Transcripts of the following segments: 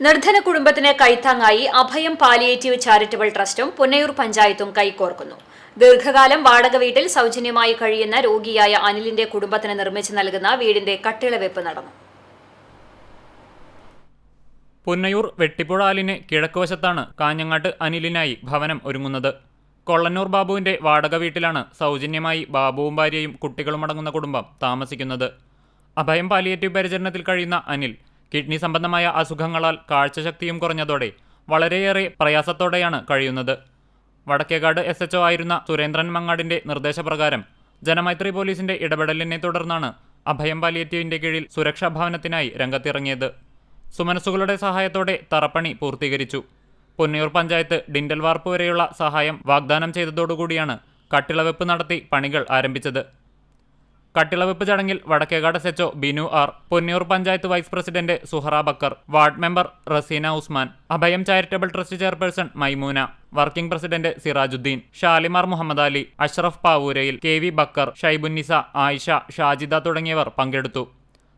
നിർധന കുടുംബത്തിന് കൈത്താങ്ങായി അഭയം പാലിയേറ്റീവ് ചാരിറ്റബിൾ ട്രസ്റ്റും പുന്നയൂർ പഞ്ചായത്തും കൈകോർക്കുന്നു. ദീർഘകാലം വാടക വീട്ടിൽ സൗജന്യമായി കഴിയുന്ന രോഗിയായ അനിലിന്റെ കുടുംബത്തിന് നിർമ്മിച്ചു നൽകുന്ന വീടിന്റെ കട്ടിളവെപ്പ് നടന്നു. പുന്നയൂർ വെട്ടിപ്പുഴാലിന് കിഴക്കുവശത്താണ് കാഞ്ഞങ്ങാട്ട് അനിലിനായി ഭവനം ഒരുങ്ങുന്നത്. കൊള്ളന്നൂർ ബാബുവിന്റെ വാടക വീട്ടിലാണ് സൗജന്യമായി ബാബുവും ഭാര്യയും കുട്ടികളുമടങ്ങുന്ന കുടുംബം താമസിക്കുന്നത്. അഭയം പാലിയേറ്റീവ് പരിചരണത്തിൽ കഴിയുന്ന അനിൽ കിഡ്നി സംബന്ധമായ അസുഖങ്ങളാൽ കാഴ്ചശക്തിയും കുറഞ്ഞതോടെ വളരെയേറെ പ്രയാസത്തോടെയാണ് കഴിയുന്നത്. വടക്കേകാട് SHO ആയിരുന്ന സുരേന്ദ്രൻ മങ്ങാടിന്റെ നിർദ്ദേശപ്രകാരം ജനമൈത്രി പോലീസിന്റെ ഇടപെടലിനെ തുടർന്നാണ് അഭയം പാലിയേറ്റീവിന്റെ കീഴിൽ സുരക്ഷാ ഭവനത്തിനായി രംഗത്തിറങ്ങിയത്. സുമനസ്സുകളുടെ സഹായത്തോടെ തറപ്പണി പൂർത്തീകരിച്ചു. പുന്നയൂർ പഞ്ചായത്ത് ഡിൻഡൽ വാർപ്പ് വരെയുള്ള സഹായം വാഗ്ദാനം ചെയ്തതോടുകൂടിയാണ് കട്ടിളവെപ്പ് നടത്തി പണികൾ ആരംഭിച്ചത്. കട്ടിളവെപ്പ് ചടങ്ങിൽ Vadakkekad SHO Binu R, Punnayur panchayat vice president Suhara Bakkar, ward member Razeena Usman, Abhayam charitable trust chairperson Maimoona, working president Sirajuddin, Shalimar Muhammad Ali, Ashraf പാവൂരയിൽ, KV ബക്കർ, ഷൈബുന്നിസ, ആയിഷ, ഷാജിദ തുടങ്ങിയവർ പങ്കെടുത്തു.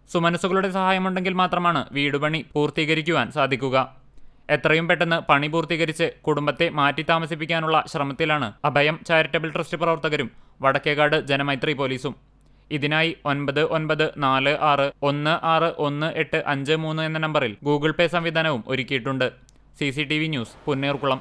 സുമനസ്സുകളുടെ സഹായമുണ്ടെങ്കിൽ മാത്രമാണ് വീടുപണി പൂർത്തീകരിക്കുവാൻ സാധിക്കുക. എത്രയും പെട്ടെന്ന് പണി പൂർത്തീകരിച്ച് കുടുംബത്തെ മാറ്റി താമസിപ്പിക്കാനുള്ള ശ്രമത്തിലാണ് അഭയം ചാരിറ്റബിൾ ട്രസ്റ്റ് പ്രവർത്തകരും വടക്കേകാട് ജനമൈത്രി പോലീസും. ഇതിനായി 9946161853 എന്ന നമ്പറിൽ ഗൂഗിൾ പേ സംവിധാനവും ഒരുക്കിയിട്ടുണ്ട്. CCTV news, Punnayurkulam.